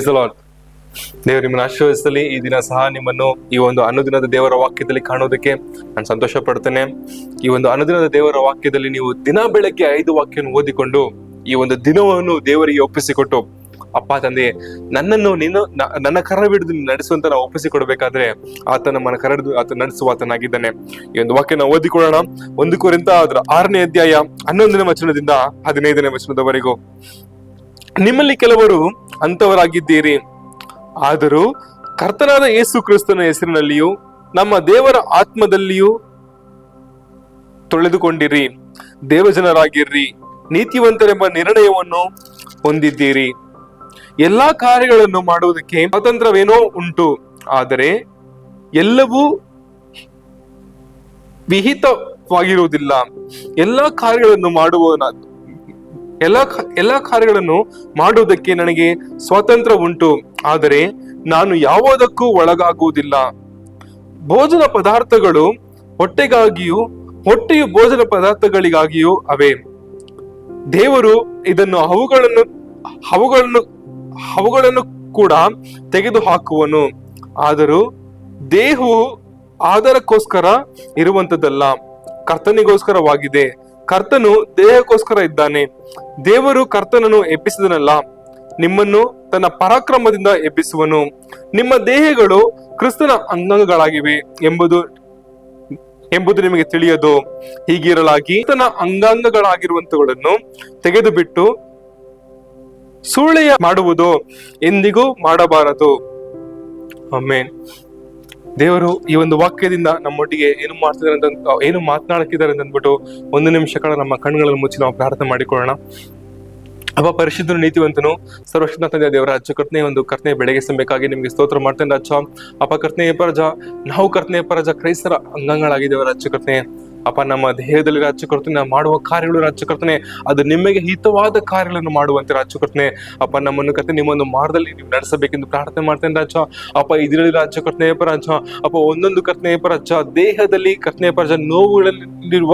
Price the lord. ದೇವರು ನಿಮ್ಮನ್ನು ಆಶೀರ್ವದಿಸಲಿ. ಈ ದಿನ ಸಹ ನಿಮ್ಮನ್ನು ಈ ಒಂದು ಅನುದಿನದ ದೇವರ ವಾಕ್ಯದಲ್ಲಿ ಕಾಣೋದಕ್ಕೆ ನಾನು ಸಂತೋಷ ಪಡ್ತೇನೆ. ಈ ಒಂದು ಅನುದಿನದ ದೇವರ ವಾಕ್ಯದಲ್ಲಿ ನೀವು ದಿನ ಬೆಳಗ್ಗೆ 5 ವಾಕ್ಯವನ್ನು ಓದಿಕೊಂಡು ಈ ಒಂದು ದಿನವನ್ನು ದೇವರಿಗೆ ಒಪ್ಪಿಸಿಕೊಟ್ಟು, ಅಪ್ಪ ತಂದೆ, ನನ್ನನ್ನು ನನ್ನ ಕರ ಹಿಡಿದು ನಡೆಸುವಂತ ನಾವು ಒಪ್ಪಿಸಿಕೊಡ್ಬೇಕಾದ್ರೆ ಆತ ನಮ್ಮನ್ನ ಕರ ಹಿಡಿದು ಆತ ನಡೆಸುವ ಆತನಾಗಿದ್ದಾನೆ. ಈ ಒಂದು ವಾಕ್ಯ ನಾವು ಓದಿಕೊಳ್ಳೋಣ. 1 ಕೊರಿಂಥ ಅದರ 6ನೇ ಅಧ್ಯಾಯ 11ನೇ ವಚನದಿಂದ 15ನೇ ವಚನದವರೆಗೂ. ನಿಮ್ಮಲ್ಲಿ ಕೆಲವರು ಅಂತವರಾಗಿದ್ದೀರಿ, ಆದರೂ ಕರ್ತನಾದ ಯೇಸು ಕ್ರಿಸ್ತನ ಹೆಸರಿನಲ್ಲಿಯೂ ನಮ್ಮ ದೇವರ ಆತ್ಮದಲ್ಲಿಯೂ ತೊಳೆದುಕೊಂಡಿರಿ, ದೇವಜನರಾಗಿರ್ರಿ, ನೀತಿವಂತರೆಂಬ ನಿರ್ಣಯವನ್ನು ಹೊಂದಿದ್ದೀರಿ. ಎಲ್ಲಾ ಕಾರ್ಯಗಳನ್ನು ಮಾಡುವುದಕ್ಕೆ ಸ್ವಾತಂತ್ರ್ಯವೇನೋ ಉಂಟು, ಆದರೆ ಎಲ್ಲವೂ ವಿಹಿತವಾಗಿರುವುದಿಲ್ಲ. ಎಲ್ಲಾ ಕಾರ್ಯಗಳನ್ನು ಮಾಡುವುದಕ್ಕೆ ನನಗೆ ಸ್ವಾತಂತ್ರ್ಯ ಉಂಟು, ಆದರೆ ನಾನು ಯಾವುದಕ್ಕೂ ಒಳಗಾಗುವುದಿಲ್ಲ. ಭೋಜನ ಪದಾರ್ಥಗಳು ಹೊಟ್ಟೆಗಾಗಿಯೂ ಹೊಟ್ಟೆಯು ಭೋಜನ ಪದಾರ್ಥಗಳಿಗಾಗಿಯೂ ಅವೆ. ದೇವರು ಇದನ್ನು ಅವುಗಳನ್ನು ಕೂಡ ತೆಗೆದು ಹಾಕುವನು. ಆದರೂ ದೇಹವು ಆಧಾರಕ್ಕೋಸ್ಕರ ಇರುವಂತದ್ದಲ್ಲ, ಕರ್ತನಿಗೋಸ್ಕರವಾಗಿದೆ. ಕರ್ತನು ದೇಹಕ್ಕೋಸ್ಕರ ಇದ್ದಾನೆ. ದೇವರು ಕರ್ತನನ್ನು ಎಬ್ಬಿಸಿದನಲ್ಲ, ನಿಮ್ಮನ್ನು ತನ್ನ ಪರಾಕ್ರಮದಿಂದ ಎಬ್ಬಿಸುವನು. ನಿಮ್ಮ ದೇಹಗಳು ಕ್ರಿಸ್ತನ ಅಂಗಾಂಗಗಳಾಗಿವೆ ಎಂಬುದು ನಿಮಗೆ ತಿಳಿಯದು. ಹೀಗಿರಲಾಗಿ ತನ್ನ ಅಂಗಾಂಗಗಳಾಗಿರುವಂತವುಗಳನ್ನು ತೆಗೆದು ಬಿಟ್ಟು ಸೂಳೆಯ ಮಾಡುವುದು ಎಂದಿಗೂ ಮಾಡಬಾರದು. ಆಮೆನ್. ದೇವರು ಈ ಒಂದು ವಾಕ್ಯದಿಂದ ನಮ್ಮೊಟ್ಟಿಗೆ ಏನು ಮಾತನಾಡಕ್ಕಿದ್ದಾರೆ ಅಂತ ಅಂದ್ಬಿಟ್ಟು 1 ನಿಮಿಷ ಕಾಲ ನಮ್ಮ ಕಣ್ಣುಗಳನ್ನು ಮುಚ್ಚಿ ನಾವು ಪ್ರಾರ್ಥನೆ ಮಾಡಿಕೊಳ್ಳೋಣ. ಅಪ್ಪ ಪರಿಶುದ್ಧನು, ನೀತಿವಂತನು, ಸರ್ವಶಕ್ತನ ತಂದೆಯ ದೇವರ ರಾಜ್ಯ ಕರ್ತನೆ, ಒಂದು ಕರ್ತನೆ ಬೆಳಗ್ಗೆ ಸಮ್ಮಬೇಕಾಗಿ ನಿಮ್ಗೆ ಸ್ತೋತ್ರ ಮಾಡ್ತೇನೆ ರಾಜ. ಅಪ್ಪ ಕರ್ತನೆಯ ಪರಜ, ನಾವು ಕರ್ತನೆಯ ಪರಜ ಕ್ರೈಸ್ತರ ಅಂಗಾಂಗಗಳಾಗಿದ್ದೇವೆ ರಾಜ್ಯ ಕರ್ತನೆ. ಅಪ್ಪ ನಮ್ಮ ದೇಹದಲ್ಲಿ ರಾಜ್ಯ ಕರ್ತನೆ, ನಾವು ಮಾಡುವ ಕಾರ್ಯಗಳು ರಾಜ್ಯ ಕರ್ತನೆ, ಅದು ನಿಮಗೆ ಹಿತವಾದ ಕಾರ್ಯಗಳನ್ನು ಮಾಡುವಂತೆ ರಾಜ್ಯ ಕರ್ತನೆ. ಅಪ್ಪ ನಮ್ಮನ್ನು ಕರ್ತನೆ ನಿಮ್ಮೊಂದು ಮಾರ್ಗದಲ್ಲಿ ನೀವು ನಡೆಸಬೇಕೆಂದು ಪ್ರಾರ್ಥನೆ ಮಾಡ್ತೇನೆ ರಾಜ. ಅಪ್ಪ ಇದರಲ್ಲಿ ರಾಜ್ಯ ಕರ್ತನೆಯ ಪರಜ, ಅಪ್ಪ ಒಂದೊಂದು ಕರ್ತನೆಯ ಪರಜ ದೇಹದಲ್ಲಿ ಕರ್ತನೆಯ ಪರಜ ನೋವುಗಳಲ್ಲಿರುವ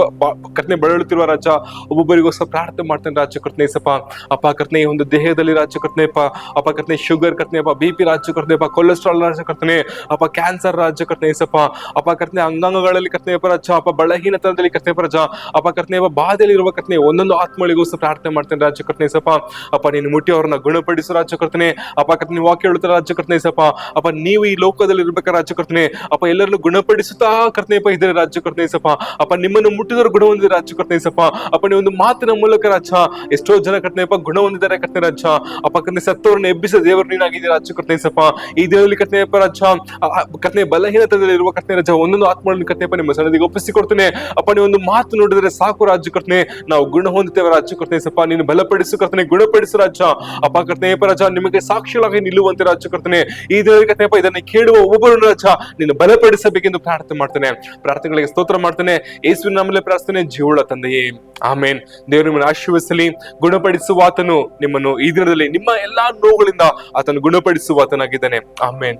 ಕರ್ತನೆ ಬಳಲುತ್ತಿರುವ ರಾಜ ಒಬ್ಬೊಬ್ಬರಿಗೋಸ್ಕರ ಪ್ರಾರ್ಥನೆ ಮಾಡ್ತೇನೆ ರಾಜ್ಯ ಕರ್ತನೆ ಸಪ. ಅಪ್ಪ ಕರ್ತನೆ ಒಂದು ದೇಹದಲ್ಲಿ ರಾಜ್ಯ ಕರ್ತನೆಯಪ್ಪ, ಅಪ್ಪ ಕರ್ತನೆ ಶುಗರ್ ಕರ್ತನೆಯಪ್ಪ, BP ರಾಜ್ಯ ಕರ್ತನೆಯಪ್ಪ, ಕೊಲೆಸ್ಟ್ರಾಲ್ ರಾಜ್ಯ ಕರ್ತನೆ, ಅಪ್ಪ ಕ್ಯಾನ್ಸರ್ ರಾಜ್ಯ ಕರ್ತನೆ ಸಪ. ಅಪ್ಪ ಕರ್ತನೆ ಅಂಗಾಂಗಗಳಲ್ಲಿ ಕರ್ತನೆಯಪ್ಪ ರಾಜ, ಅಪ್ಪ ಬಲಹೀನತನದಲ್ಲಿ ಕರ್ತನೆಯಪ್ಪ ರಾಜ, ಅಪ್ಪ ಕರ್ತನೆಯಪ್ಪ ಬಾಧೆಯಲ್ಲಿ ಇರುವ ಕರ್ತನೆ ಒಂದೊಂದು ಆತ್ಮಗಳಿಗೋಸ್ಕರ ಪ್ರಾರ್ಥನೆ ಮಾಡ್ತೇನೆ ರಾಜ್ಯ ಕರ್ತನೆ ಸಪ. ಅಪ್ಪ ನೀನು ಮುಟ್ಟಿ ಅವರನ್ನ ಗುಣಪಡಿಸು ರಾಜ್ಯ ಕರ್ತನೆ. ಅಪ್ಪ ಕರ್ತನೆ ವಾಕ್ಯ ಹೇಳುತ್ತಾರೆ ರಾಜ್ಯ ಕರ್ತನೆ ಸಪ. ಅಪ್ಪ ನೀವು ಈ ಲೋಕದಲ್ಲಿ ಇರ್ಬೇಕಾ ರಾಜ್ಯ ಕರ್ತನೆ, ಅಪ್ಪ ಎಲ್ಲರನ್ನು ಗುಣಪಡಿಸುತ್ತಾ ಕರ್ತನೆಯಪ್ಪ ಇದ್ದಾರೆ ರಾಜ್ಯ ಕರ್ತನೆ ಸಪ. ಅಪ್ಪ ನಿಮ್ಮನ್ನು ಮುಟ್ಟಿದವರು ಗುಣ ಹೊಂದಿದ ರಾಜ್ಯ ಕರ್ತನೆ ಸಪ. ಅಪ್ಪ ನೀವು ಒಂದು ಮಾತಿನ ಮೂಲಕ ರಾಜ ಎಷ್ಟೋ ಜನ ಕರ್ತನೆಯಪ್ಪ ಗುಣ ಹೊಂದಿದ್ದಾರೆ ಕರ್ತನೆ ರಾಜ. ಅಪ್ಪ ಕರ್ತನೆ ಸತ್ತವರನ್ನ ಎಬ್ಬಿಸಿದ ದೇವರು ನೀನಾಗಿದ್ದೀಯ ರಾಜ್ಯ ಕರ್ತನೆ ಸಪ. ಈ ದೇವರಲ್ಲಿ ಕರ್ತನೆಯಪ್ಪ ರಾಜ ಕರ್ತನೆ ಬಲಹೀನತದಲ್ಲಿ ಇರುವ ಕರ್ತನೆ ರಾಜ ಒಂದೊಂದು ಆತ್ಮಗಳನ್ನು ಕರ್ತನೆಯಪ್ಪ ನಿಮ್ಮ ಸನ್ನಿಧಿಗೆ ಒಪ್ಪಿಸಿಕೊಡ್ತೇನೆ. ಅಪ್ಪ ನೀವು ಒಂದು ಮಾತು ನೋಡಿದ್ರೆ ಸಾಕು ರಾಜ್ಯ ಕರ್ತನೆ, ನಾವು ಗುಣ ಹೊಂದುತ್ತೇವೆ ರಾಜ್ಯ ಕರ್ತನೆ ಸಪ. ನೀನು ಬಲಪಡಿಸು ಕರ್ತನೆ, ಗುಣಪಡಿಸು ರಾಜ. ಅಪ್ಪ ಕರ್ತನೆಯಪ್ಪ ರಾಜ ನಿಮಗೆ ಸಾಕ್ಷಿಗಳಾಗಿ ನಿಲ್ಲುವಂತೆ ರಾಜ್ಯ ಕರ್ತನೆ. ಈ ದೇವರ ಕರ್ತನೆಯಪ್ಪ ಇದನ್ನು ಕೇಳುವ ಒಬ್ಬರು ರಾಜ ನೀನು ಬಲಪಡಿಸಬೇಕೆಂದು ಪ್ರಾರ್ಥನೆ ಮಾಡ್ತೇನೆ. ಪ್ರಾರ್ಥನೆಗಳಿಗೆ ಸ್ತೋತ್ರ ಮಾಡ್ತೇನೆ ಯೇಸುವಿನ ನಾಮದಲ್ಲಿ ಪ್ರಾರ್ಥನೆ, ಜೀವಳ ತಂದೆಯೇ, ಆಮೇನ್. ದೇವರು ನಿಮ್ಮನ್ನು ಆಶೀರ್ವದಿಸಲಿ, ಗುಣಪಡಿಸುವ ಆತನು ನಿಮ್ಮನ್ನು ಈ ದಿನದಲ್ಲಿ ನಿಮ್ಮ ಎಲ್ಲಾ ನೋವುಗಳಿಂದ ಆತನು ಗುಣಪಡಿಸುವ ಆತನಾಗಿದ್ದಾನೆ. ಆಮೇನ್.